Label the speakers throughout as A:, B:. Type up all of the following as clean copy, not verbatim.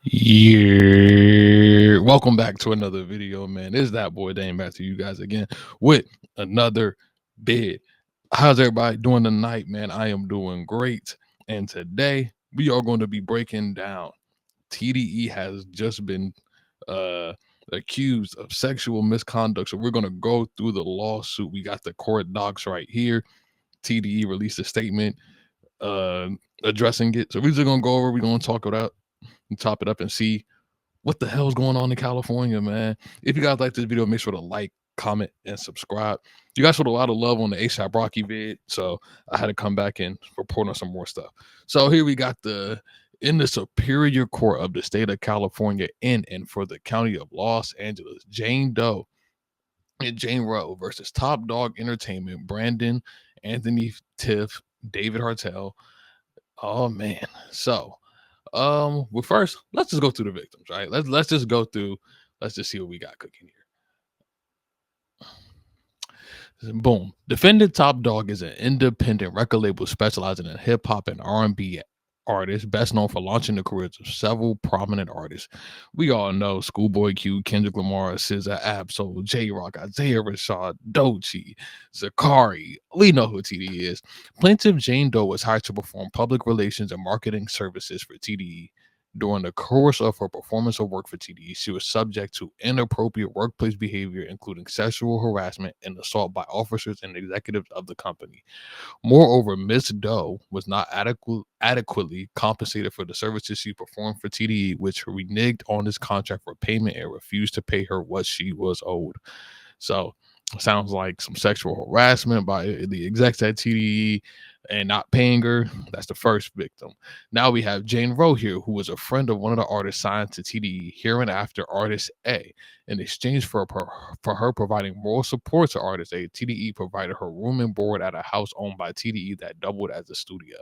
A: Yeah, welcome back to another video, man. It's that boy Dane back to you guys again with another bid. How's everybody doing tonight, man? I am doing great, and today we are going to be breaking down. TDE has just been uh accused of sexual misconduct, so we're going to go through the lawsuit. We got the court docs right here. TDE released a statement uh addressing it, so we're just gonna go over. We're gonna talk it out and top it up and see what the hell's going on in California, man. If you guys like this video, make sure to like, comment, and subscribe. You guys showed a lot of love on the ASAP Rocky vid, so I had to come back and report on some more stuff. So here we got in the Superior Court of the state of California and for the county of Los Angeles, Jane Doe and Jane Roe versus Top Dog Entertainment, Brandon, Anthony Tiff, David Hartel. Oh man. So well, first, let's just go through the victims, right? Let's just go through. Let's just see what we got cooking here. Boom. Defendant Top Dog is an independent record label specializing in hip hop and R&B artist, best known for launching the careers of several prominent artists. We all know Schoolboy Q, Kendrick Lamar, SZA, Absol, J Rock, Isaiah Rashad, Doechii, Zakari. We know who TDE is. Plaintiff Jane Doe was hired to perform public relations and marketing services for TDE. During the course of her performance of work for TDE, she was subject to inappropriate workplace behavior, including sexual harassment and assault by officers and executives of the company. Moreover, Miss Doe was not adequately compensated for the services she performed for TDE, which reneged on his contract for payment and refused to pay her what she was owed. So, sounds like some sexual harassment by the execs at TDE and not paying her. That's the first victim. Now we have Jane Roe here, who was a friend of one of the artists signed to TDE, hereinafter Artist A. In exchange for her providing moral support to Artist A, TDE provided her room and board at a house owned by TDE that doubled as a studio.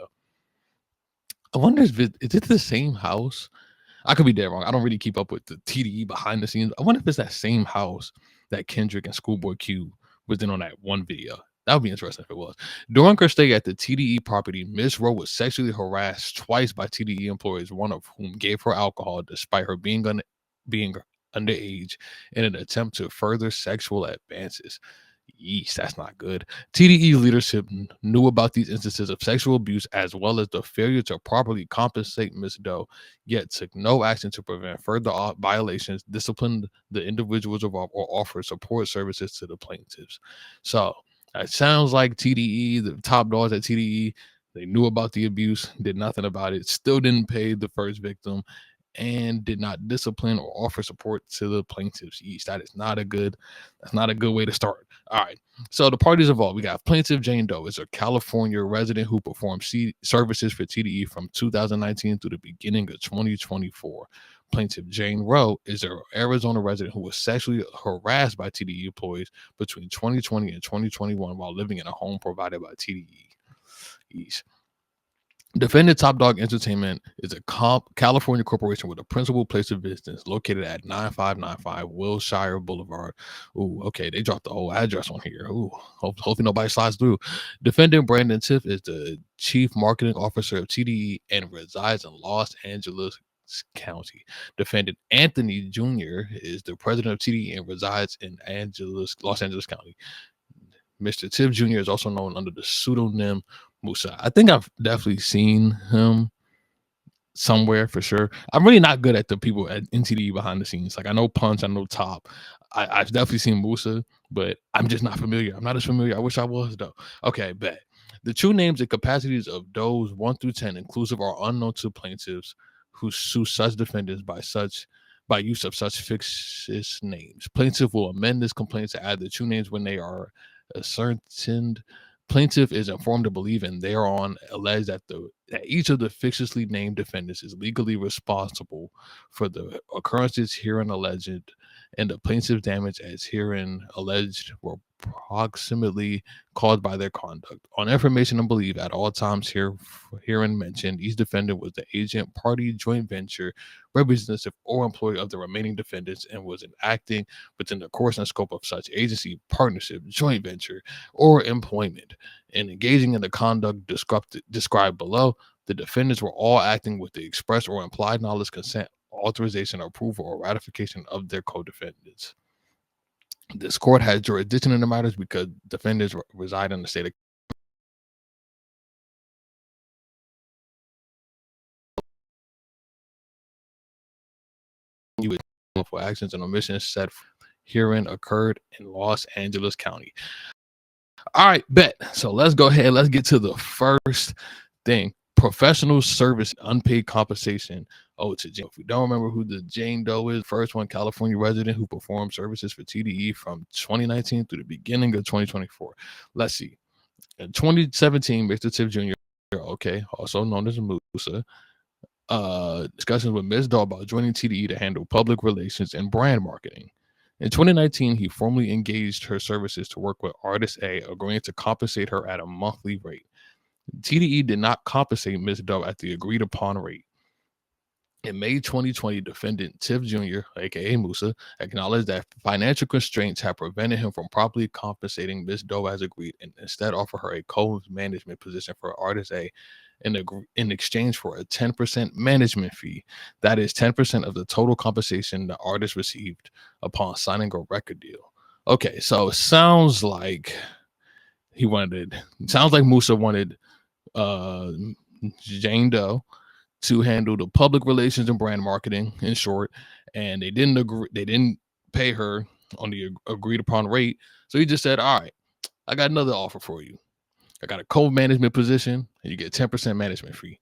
A: I wonder if is it the same house? I could be dead wrong. I don't really keep up with the TDE behind the scenes. I wonder if it's that same house that Kendrick and Schoolboy Q was in on that one video. That would be interesting if it was. During her stay at the TDE property, Miss Rowe was sexually harassed twice by TDE employees, one of whom gave her alcohol despite her being underage in an attempt to further sexual advances. Yeesh, that's not good. TDE leadership knew about these instances of sexual abuse as well as the failure to properly compensate Miss Doe, yet took no action to prevent further violations, disciplined the individuals involved, or offered support services to the plaintiffs. So it sounds like TDE, the top dogs at TDE, they knew about the abuse, did nothing about it, still didn't pay the first victim, and did not discipline or offer support to the plaintiffs. Yeesh, that's not a good way to start. All right. So the parties involved, we got plaintiff Jane Doe is a California resident who performed services for TDE from 2019 through the beginning of 2024. Plaintiff Jane Roe is an Arizona resident who was sexually harassed by TDE employees between 2020 and 2021 while living in a home provided by TDE. Yeesh. Defendant Top Dog Entertainment is a California corporation with a principal place of business located at 9595 Wilshire Boulevard. Ooh, okay, they dropped the whole address on here. Ooh, hopefully nobody slides through. Defendant Brandon Tiff is the chief marketing officer of TDE and resides in Los Angeles County. Defendant Anthony Jr. is the president of TDE and resides in Los Angeles County. Mr. Tiff Jr. is also known under the pseudonym Musa. I think I've definitely seen him somewhere for sure. I'm really not good at the people at NTD behind the scenes. Like I know Punch, I know Top. I've definitely seen Musa, but I'm just not familiar. I'm not as familiar. I wish I was though. Okay, bet. The true names and capacities of those 1 through 10 inclusive are unknown to plaintiffs who sue such defendants by use of such fictitious names. Plaintiff will amend this complaint to add the true names when they are ascertained. Plaintiff is informed to believe and thereon alleged that each of the fictiously named defendants is legally responsible for the occurrences herein alleged, and the plaintiff's damage as herein alleged were proximately caused by their conduct. On information and belief at all times herein mentioned, each defendant was the agent, party, joint venture, representative, or employee of the remaining defendants and was acting within the course and scope of such agency, partnership, joint venture, or employment. In engaging in the conduct described below, the defendants were all acting with the express or implied knowledge, consent, authorization, approval, or ratification of their co-defendants. This court has jurisdiction in the matters because defendants reside in the state of with for actions and omissions said herein occurred in Los Angeles County. All right, bet. So let's go ahead. Let's get to the first thing. Professional service unpaid compensation owed to Jane. If we don't remember who the Jane Doe is, first one California resident who performed services for TDE from 2019 through the beginning of 2024. Let's see. In 2017, Mr. Tiff Jr., okay, also known as Musa, discussions with Ms. Dawg about joining TDE to handle public relations and brand marketing. In 2019, he formally engaged her services to work with Artist A, agreeing to compensate her at a monthly rate. TDE did not compensate Ms. Dawg at the agreed upon rate. In May 2020, defendant Tiff Jr., aka Musa, acknowledged that financial constraints had prevented him from properly compensating Ms. Doe as agreed, and instead offered her a co-management position for Artist A in exchange for a 10% management fee. That is 10% of the total compensation the artist received upon signing a record deal. Okay, so it sounds like Musa wanted Jane Doe to handle the public relations and brand marketing, in short, and they didn't pay her on the agreed upon rate. So he just said, all right, I got another offer for you. I got a co-management position and you get 10% management fee,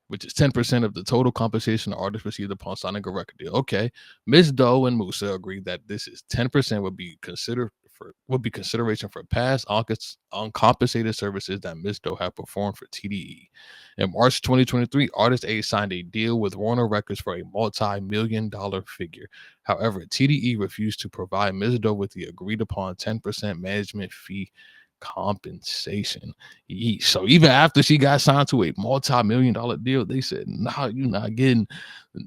A: which is 10% of the total compensation the artist received upon signing a record deal. Okay. Ms. Doe and Musa agreed that this is 10% would be consideration for past uncompensated services that Ms. Doe had performed for TDE. In March 2023, Artist A signed a deal with Warner Records for a multi-million-dollar figure. However, TDE refused to provide Ms. Doe with the agreed upon 10% management fee compensation. So even after she got signed to a multi-million-dollar deal, they said, "Nah, you're not getting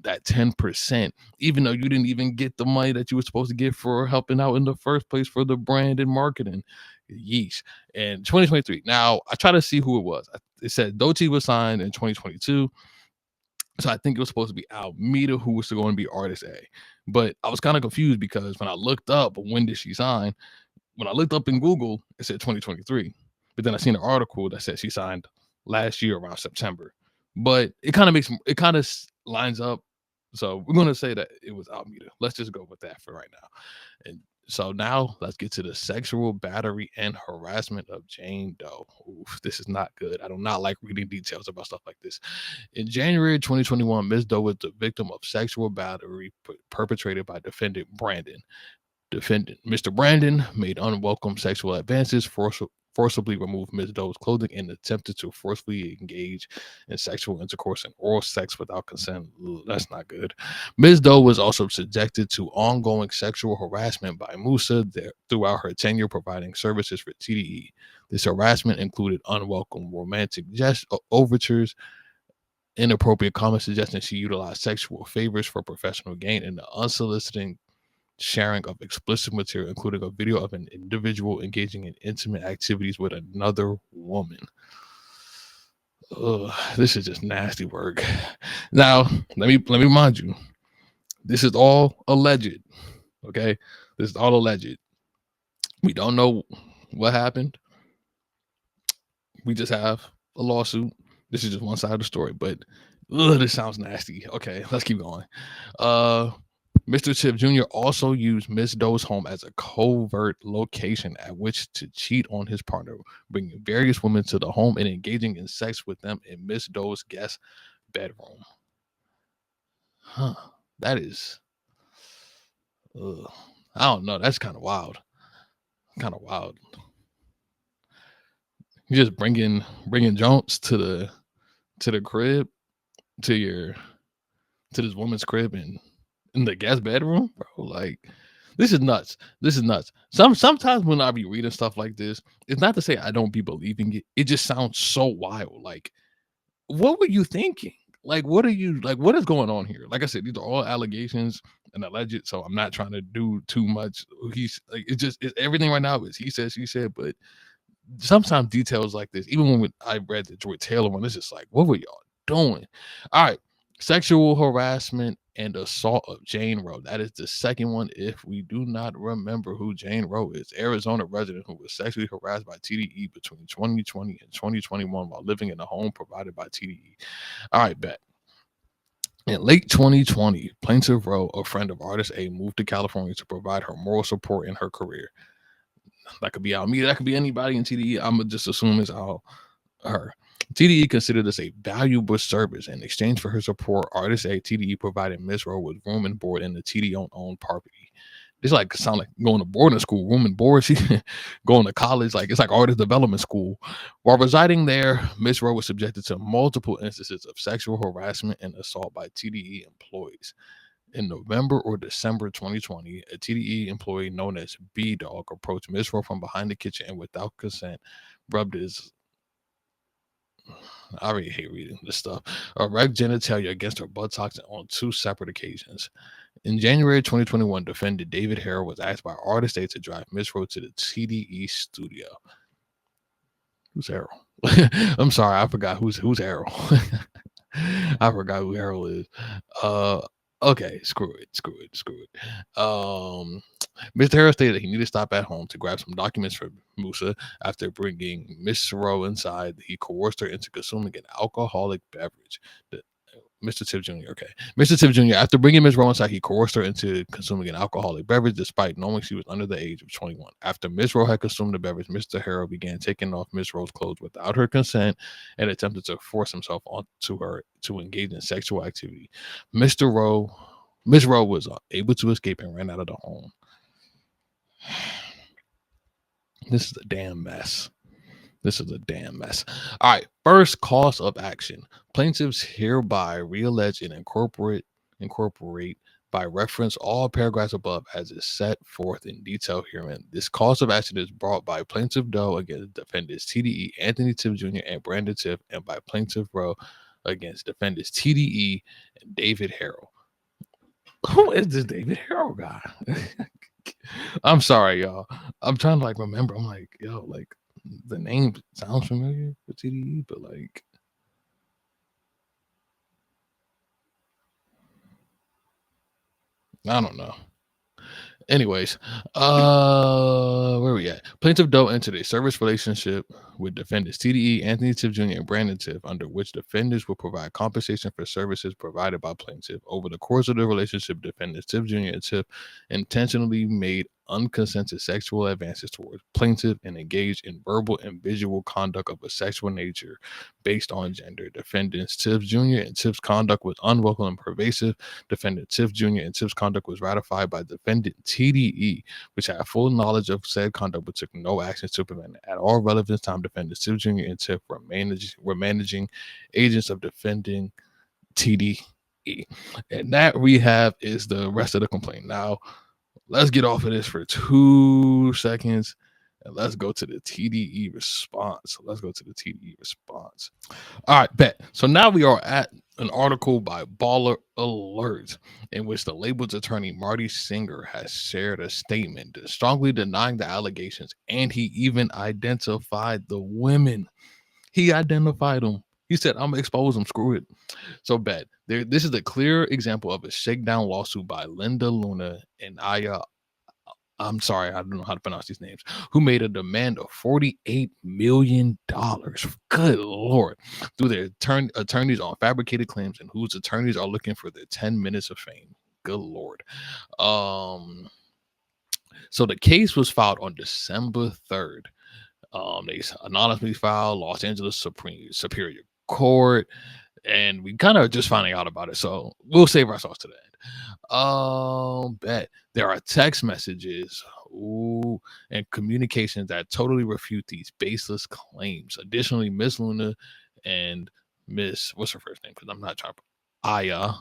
A: that 10%, even though you didn't even get the money that you were supposed to get for helping out in the first place for the brand and marketing." Yeesh. And 2023. Now I try to see who it was. It said Doty was signed in 2022. So I think it was supposed to be Almeida who was going to be Artist A. But I was kind of confused because when I looked up when did she sign, when I looked up in Google, it said 2023. But then I seen an article that said she signed last year around September. But it kind of lines up. So we're gonna say that it was Almeida. Let's just go with that for right now. And so now let's get to the sexual battery and harassment of Jane Doe. Oof, this is not good. I do not like reading details about stuff like this. In January 2021, Ms. Doe was the victim of sexual battery perpetrated by defendant Brandon. Defendant Mr. Brandon made unwelcome sexual advances, forcibly removed Ms. Doe's clothing, and attempted to forcefully engage in sexual intercourse and oral sex without consent. Ugh, that's not good. Ms. Doe was also subjected to ongoing sexual harassment by Musa throughout her tenure providing services for TDE. This harassment included unwelcome romantic overtures, inappropriate comments suggesting she utilized sexual favors for professional gain, and the unsolicited sharing of explicit material, including a video of an individual engaging in intimate activities with another woman. Ugh, this is just nasty work. Now, let me remind you, this is all alleged. Okay, this is all alleged. We don't know what happened. We just have a lawsuit. This is just one side of the story, but this sounds nasty. Okay, let's keep going. Mr. Tiff Jr. also used Miss Doe's home as a covert location at which to cheat on his partner, bringing various women to the home and engaging in sex with them in Miss Doe's guest bedroom. Huh. That is, I don't know. That's kind of wild. Kind of wild. You just bringing Jones to the crib, to this woman's crib and in the guest bedroom, bro. Like, this is nuts. This is nuts. Sometimes when I be reading stuff like this, it's not to say I don't be believing it. It just sounds so wild. Like, what were you thinking? Like, what is going on here? Like I said, these are all allegations and alleged. So I'm not trying to do too much. He's like, everything right now is he said, she said, but sometimes details like this, even when I read the Joy Taylor one, it's just like, what were y'all doing? All right. Sexual harassment and assault of Jane Roe. That is the second one if we do not remember who Jane Roe is. Arizona resident who was sexually harassed by TDE between 2020 and 2021 while living in a home provided by TDE. All right, bet. In late 2020, plaintiff Roe, a friend of artist A, moved to California to provide her moral support in her career. That could be out me. That could be anybody in TDE. I'm gonna just assume it's out her. TDE considered this a valuable service. In exchange for her support, artist A TDE provided Miss Rowe with room and board in the TDE owned property. This like sound like going to boarding school, room and board. She going to college, like it's like artist development school. While residing there, Miss Rowe was subjected to multiple instances of sexual harassment and assault by TDE employees. In November or December 2020, a TDE employee known as Dawg approached Miss Rowe from behind the kitchen and without consent rubbed his I already hate reading this stuff. Erect genitalia against her buttocks on two separate occasions. In January 2021, defendant David Harrell was asked by Artist A to drive Miss Rowe to the TDE studio. Who's Harrell? I'm sorry, I forgot who's Harrell. I forgot who Harrell is. Okay, screw it. Mr. Harrell stated that he needed to stop at home to grab some documents for Musa. After bringing Miss Rowe inside, he coerced her into consuming an alcoholic beverage. Mr. Tiff Jr. Okay. Mr. Tiff Jr. After bringing Miss Rowe inside, he coerced her into consuming an alcoholic beverage despite knowing she was under the age of 21. After Miss Rowe had consumed the beverage, Mr. Harrell began taking off Miss Rowe's clothes without her consent and attempted to force himself onto her to engage in sexual activity. Miss Rowe was able to escape and ran out of the home. This is a damn mess. All right. First cause of action. Plaintiffs hereby reallege and incorporate by reference all paragraphs above as is set forth in detail herein. This cause of action is brought by Plaintiff Doe against defendants TDE, Anthony Tiff Jr., and Brandon Tiff, and by Plaintiff Rowe against defendants TDE and David Harrell. Who is this David Harrell guy? I'm sorry, y'all. I'm trying to remember. I'm like, yo, the name sounds familiar for TDE, but I don't know. Anyways, where we at? Plaintiff Doe entered a service relationship with defendants TDE, Anthony Tiff Jr., and Brandon Tiff, under which defendants will provide compensation for services provided by plaintiff. Over the course of the relationship, defendants Tiff Jr. and Tiff intentionally made unconsented sexual advances towards plaintiff and engaged in verbal and visual conduct of a sexual nature based on gender. Defendants Tiff Jr. and Tiff's conduct was unwelcome and pervasive. Defendant Tiff Jr. and Tiff's conduct was ratified by defendant TDE, which had full knowledge of said conduct but took no actions to prevent it. At all relevant time, defendants Tiff Jr. and Tiff were managing agents of defending TDE. And that we have is the rest of the complaint. Now, let's get off of this for 2 seconds and let's go to the TDE response. All right, bet. So now we are at an article by Baller Alert, in which the label's attorney Marty Singer has shared a statement strongly denying the allegations, and he even identified the women. He identified them. He said, "I'm gonna expose them. Screw it." So bet. This is a clear example of a shakedown lawsuit by Linda Luna and Aya. I'm sorry, I don't know how to pronounce these names, who made a demand of $48 million. Good Lord. Through their attorneys on fabricated claims, and whose attorneys are looking for their 10 minutes of fame. Good Lord. So the case was filed on December 3rd. They anonymously filed Los Angeles Superior Court, and we kind of just finding out about it. So we'll save ourselves to the end. Bet there are text messages and communications that totally refute these baseless claims. Additionally, Miss Luna and what's her first name? Because I'm not trying to Aya.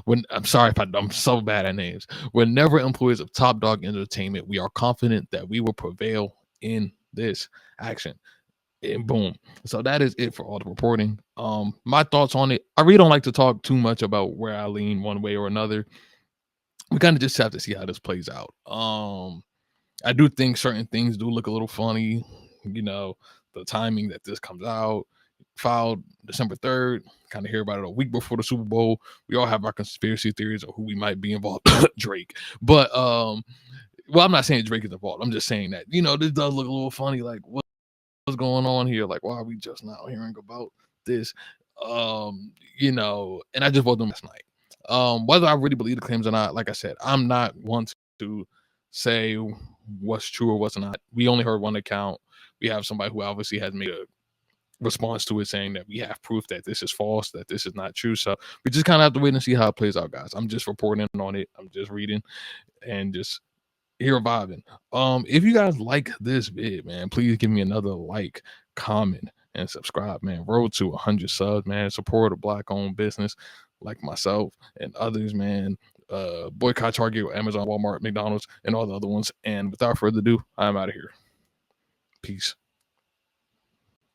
A: When I'm sorry if I'm so bad at names. Whenever employees of Top Dawg Entertainment, we are confident that we will prevail in this action. And boom. So that is it for all the reporting. My thoughts on it. I really don't like to talk too much about where I lean one way or another. We kind of just have to see how this plays out. I do think certain things do look a little funny. The timing that this comes out, filed December 3rd. Kind of hear about it a week before the Super Bowl. We all have our conspiracy theories of who we might be involved. Drake, but well, I'm not saying Drake is involved. I'm just saying that this does look a little funny. Like what's going on here? Like why are we just now hearing about this? And I just voted them last night. Whether I really believe the claims or not, like I said, I'm not one to say what's true or what's not. We only heard one account. We have somebody who obviously has made a response to it saying that we have proof that this is false, that this is not true. So we just kind of have to wait and see how it plays out, guys. I'm just reporting on it. I'm just reading and just here vibing. If you guys like this vid, man, please give me another like, comment, and subscribe, man. Road to 100 subs, man. Support a black-owned business like myself and others, man. Boycott Target, Amazon, Walmart, McDonald's, and all the other ones. And without further ado, I'm out of here. Peace.